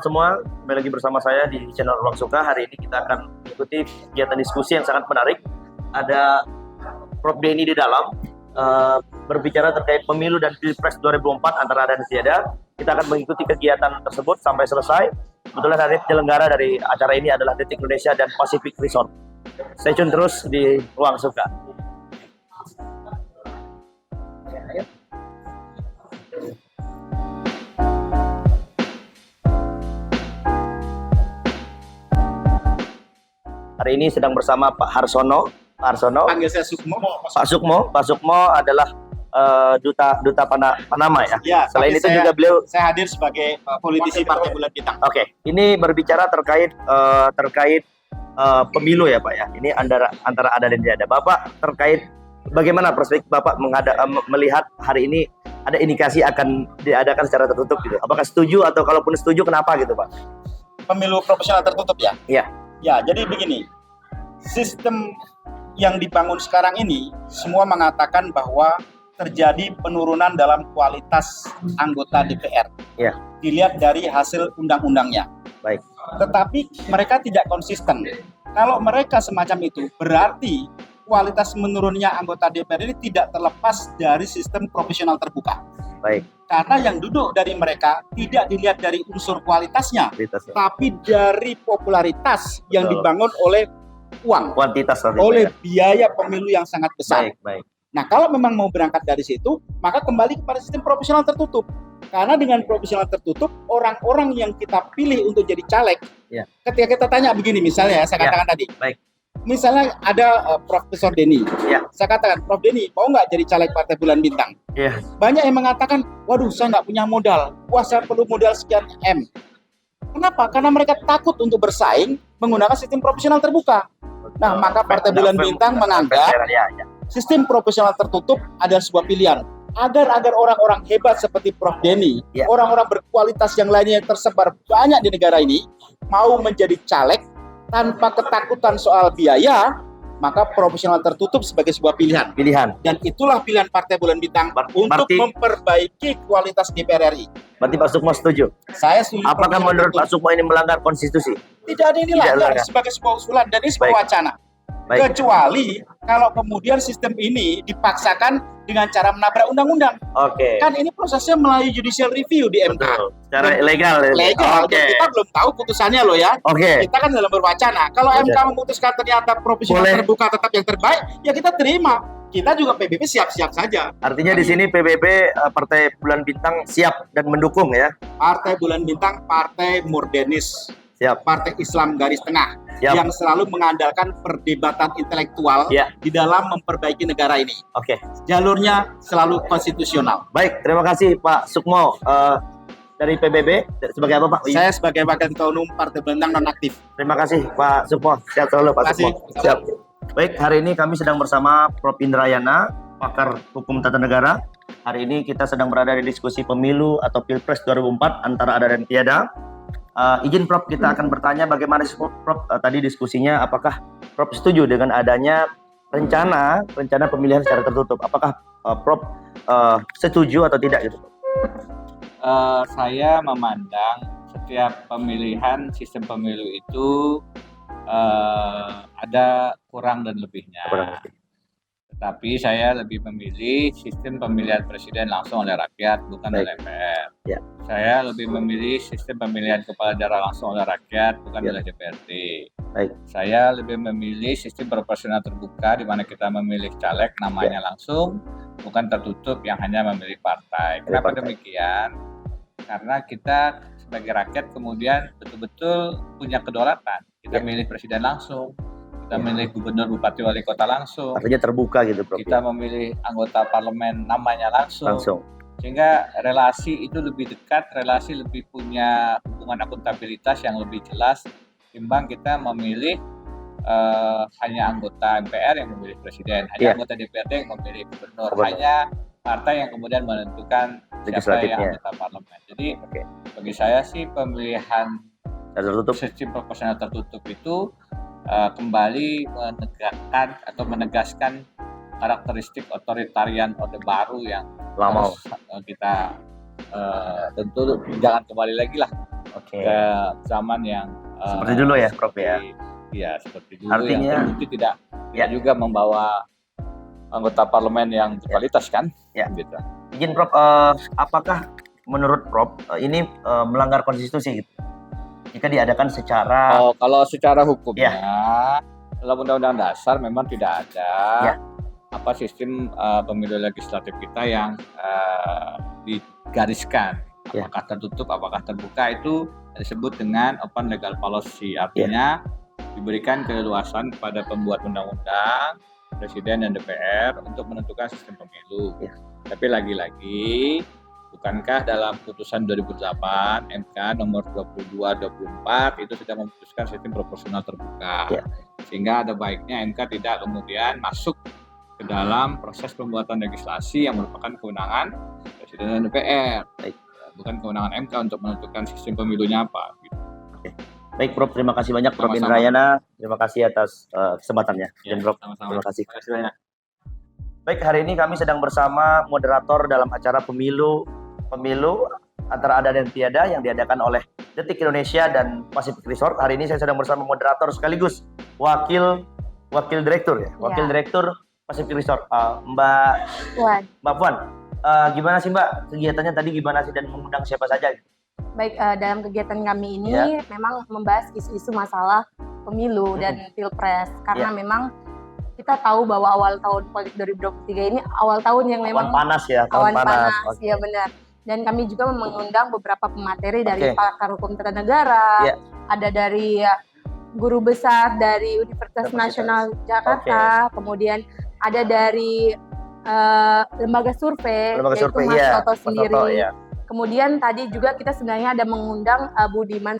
teman-teman semua, kembali lagi bersama saya di channel Ruang Suka. Hari ini kita akan mengikuti kegiatan diskusi yang sangat menarik. Ada Prof. Denny di dalam berbicara terkait pemilu dan Pilpres 2004 antara ada dan tiada. Kita akan mengikuti kegiatan tersebut sampai selesai. Kebetulan hari penyelenggara dari acara ini adalah Detik Indonesia dan Pacific Resort. Stay tune terus di Ruang Suka. Hari ini sedang bersama Pak Harsono. Pak Harsono. Panggil saya Sukmo. Pak Sukmo adalah duta Panama ya. Ya, selain itu juga beliau saya hadir sebagai politisi Partai Bulan Bintang. Oke. Ini berbicara terkait pemilu ya Pak ya. Ini antara ada dan tidak ada. Bapak terkait bagaimana perspektif Bapak melihat hari ini ada indikasi akan diadakan secara tertutup gitu. Apakah setuju atau kalaupun setuju kenapa gitu Pak? Pemilu proporsional tertutup ya? Iya. Ya, jadi begini. Sistem yang dibangun sekarang ini semua mengatakan bahwa terjadi penurunan dalam kualitas anggota DPR. Iya. Dilihat dari hasil undang-undangnya. Baik. Tetapi mereka tidak konsisten. Kalau mereka semacam itu, berarti kualitas menurunnya anggota DPR ini tidak terlepas dari sistem proporsional terbuka. Baik. Karena yang duduk dari mereka tidak dilihat dari unsur kualitasnya, tapi dari popularitas yang dibangun oleh uang, kuantitas, oleh biaya pemilu yang sangat besar. Baik. Nah, kalau memang mau berangkat dari situ, maka kembali kepada sistem proporsional tertutup. Karena dengan proporsional tertutup, orang-orang yang kita pilih untuk jadi caleg, ketika kita tanya begini, misalnya saya katakan tadi, misalnya ada Profesor Denny, saya katakan, Prof. Denny, mau nggak jadi caleg Partai Bulan Bintang? Banyak yang mengatakan, waduh saya nggak punya modal, wah saya perlu modal sekian M. Kenapa? Karena mereka takut untuk bersaing menggunakan sistem proporsional terbuka. Nah, maka Partai Bulan Bintang menganggap sistem proporsional tertutup adalah sebuah pilihan. Agar orang-orang hebat seperti Prof. Denny, orang-orang berkualitas yang lainnya yang tersebar banyak di negara ini, mau menjadi caleg tanpa ketakutan soal biaya, maka proporsional tertutup sebagai sebuah pilihan. Dan itulah pilihan Partai Bulan Bintang untuk memperbaiki kualitas DPR RI. Berarti Pak Sukmo setuju? Saya setuju. Apakah menurut Pak Sukmo ini melanggar konstitusi? Tidak ada ini dilanggar sebagai sebuah usulan dan ini sebuah wacana. Kecuali kalau kemudian sistem ini dipaksakan dengan cara menabrak undang-undang. Kan ini prosesnya melalui judicial review di MK. Secara legal. Dan kita belum tahu putusannya loh ya. Kita kan dalam berwacana. Kalau MK memutuskan ternyata proporsional terbuka tetap yang terbaik, ya kita terima. Kita juga PBB siap-siap saja. Artinya di sini PBB Partai Bulan Bintang siap dan mendukung ya. Partai Bulan Bintang partai modernis. Siap. Partai Islam garis tengah yang selalu mengandalkan perdebatan intelektual di dalam memperbaiki negara ini. Jalurnya selalu konstitusional. Baik, terima kasih Pak Sukmo dari PBB. Sebagai apa Pak? Saya sebagai Wakil Ketua Umum Partai Bintang nonaktif. Terima kasih Pak Sukmo. Sehat selalu Pak Sukmo. Siap. Baik, hari ini kami sedang bersama Prof. Indrayana, pakar hukum tata negara. Hari ini kita sedang berada di diskusi pemilu atau Pilpres 2004 antara ada dan tiada. Izin Prof, kita akan bertanya bagaimana Prof tadi diskusinya, apakah Prof setuju dengan adanya rencana pemilihan secara tertutup? Apakah Prof setuju atau tidak gitu? Saya memandang setiap pemilihan sistem pemilu itu ada kurang dan lebihnya. Tetapi saya lebih memilih sistem pemilihan presiden langsung oleh rakyat, bukan oleh MPR. Saya lebih memilih sistem pemilihan kepala daerah langsung oleh rakyat, bukan oleh DPRD. Saya lebih memilih sistem proporsional terbuka, di mana kita memilih caleg namanya langsung, bukan tertutup yang hanya memilih partai. Kenapa demikian? Karena kita sebagai rakyat kemudian betul-betul punya kedaulatan. Kita milih presiden langsung. Kita memilih gubernur, bupati, wali kota langsung. Artinya terbuka gitu Prof. Kita memilih anggota parlemen namanya langsung. Sehingga relasi itu lebih dekat, relasi lebih punya hubungan akuntabilitas yang lebih jelas timbang kita memilih hanya anggota MPR yang memilih presiden, hanya anggota DPRD yang memilih gubernur, hanya partai yang kemudian menentukan siapa yang anggota parlemen. Jadi bagi saya sih pemilihan sistem proporsional tertutup itu kembali menegakkan atau menegaskan karakteristik otoritarian Orde Baru yang lama kita tentu jangan kembali lagi lah Oke. ke zaman yang Seperti dulu ya, Prof ya. Iya, seperti dulu. Artinya- yang terbukti tidak juga membawa anggota parlemen yang berkualitas kan? Ya. Gitu. Izin Prof, apakah menurut Prof ini melanggar konstitusi gitu? Jika diadakan secara Kalau secara hukumnya dalam Undang-Undang Dasar memang tidak ada sistem pemilu legislatif kita yang digariskan apakah tertutup, apakah terbuka, itu disebut dengan open legal policy. Artinya diberikan keleluasan kepada pembuat undang-undang, Presiden dan DPR untuk menentukan sistem pemilu. Tapi lagi-lagi, bukankah dalam putusan 2008 MK nomor 22/24 itu sudah memutuskan sistem proporsional terbuka. Sehingga ada baiknya MK tidak kemudian masuk ke dalam proses pembuatan legislasi yang merupakan kewenangan Presiden dan DPR. Bukan kewenangan MK untuk menentukan sistem pemilunya apa. Gitu. Baik Prof, terima kasih banyak Prof Sama-sama. Indrayana. Terima kasih atas kesempatannya. Dan Prof, Sama-sama. terima kasih. Terima kasih banyak. Baik, hari ini kami sedang bersama moderator dalam acara pemilu antara ada dan tiada yang diadakan oleh Detik Indonesia dan Pacific Resort. Hari ini saya sedang bersama moderator sekaligus wakil direktur ya, wakil direktur Pacific Resort, Mbak Puan. Gimana sih Mbak kegiatannya tadi, gimana sih dan mengundang siapa saja? Baik, dalam kegiatan kami ini memang membahas isu-isu masalah pemilu dan pilpres, karena memang kita tahu bahwa awal tahun politik 2023 ini awal tahun yang memang awan panas ya, awan panas. Ya benar. Dan kami juga mengundang beberapa pemateri dari pakar hukum tata negara, ada dari guru besar dari Universitas Nasional Jakarta, kemudian ada dari lembaga survei yaitu Mas Toto sendiri. Kemudian tadi juga kita sebenarnya ada mengundang Budiman.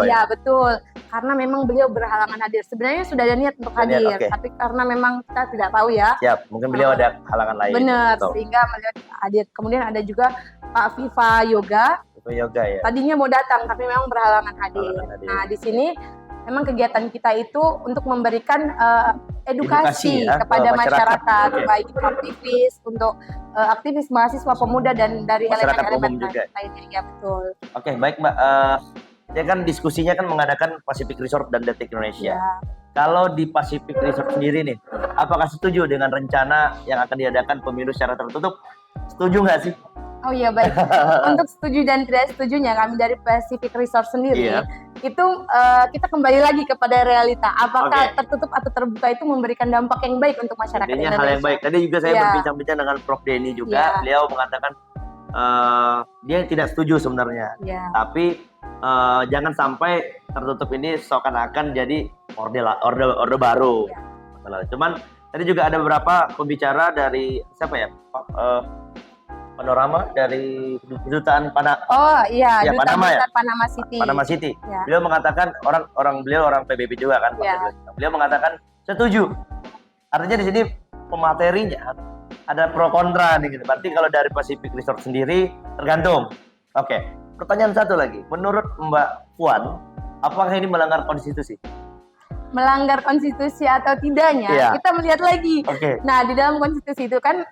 Ya betul, karena memang beliau berhalangan hadir. Sebenarnya sudah ada niat untuk hadir, tapi karena memang kita tidak tahu ya. Mungkin beliau ada halangan lain. Benar, sehingga beliau hadir. Kemudian ada juga Pak Viva Yoga. Tadinya mau datang, tapi memang berhalangan hadir. Nah di sini memang kegiatan kita itu untuk memberikan edukasi kepada masyarakat, baik itu aktivis, untuk aktivis mahasiswa pemuda dan dari elemen-elemen lainnya. Ya betul. Oke, baik Mbak. Ya kan diskusinya kan mengadakan Pacific Resort dan Detik Indonesia. Kalau di Pacific Resort sendiri nih, apakah setuju dengan rencana yang akan diadakan pemilu secara tertutup? Setuju nggak sih? Oh iya, baik. Untuk setuju dan tidak setujunya kami dari Pacific Resort sendiri, itu kita kembali lagi kepada realita. Apakah tertutup atau terbuka itu memberikan dampak yang baik untuk masyarakat Indonesia? Hal yang baik. Tadi juga saya berbincang-bincang dengan Prof Denny juga. Beliau mengatakan dia tidak setuju sebenarnya. Tapi jangan sampai tertutup ini seakan-akan jadi orde baru. Cuman tadi juga ada beberapa pembicara dari siapa ya? Panorama dari kedutaan Panama City. Panama City. Beliau mengatakan beliau orang PBB juga kan. Beliau mengatakan setuju. Artinya di sini pematerinya ada pro kontra nih gitu. Berarti kalau dari Pacific Resort sendiri tergantung. Oke. Pertanyaan satu lagi. Menurut Mbak Puan, apakah ini melanggar konstitusi? Melanggar konstitusi atau tidaknya, kita melihat lagi. Nah, di dalam konstitusi itu kan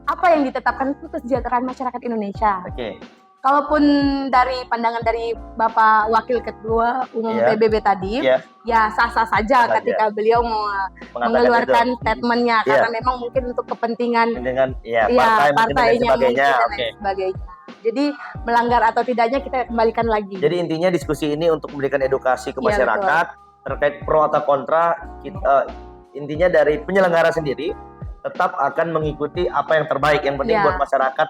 apa yang ditetapkan itu kesejahteraan masyarakat Indonesia. Kalaupun dari pandangan dari Bapak Wakil Ketua Umum PBB tadi, ya sah-sah saja ketika beliau mengeluarkan statementnya, karena memang mungkin untuk kepentingan partainya mungkin dan lain sebagainya. Jadi melanggar atau tidaknya kita kembalikan lagi. Jadi intinya diskusi ini untuk memberikan edukasi ke masyarakat terkait pro atau kontra. Intinya dari penyelenggara sendiri tetap akan mengikuti apa yang terbaik, yang penting buat masyarakat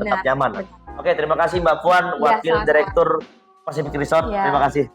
tetap nyaman. Oke, terima kasih Mbak Puan, Wakil Direktur Pacific Resort. Terima kasih.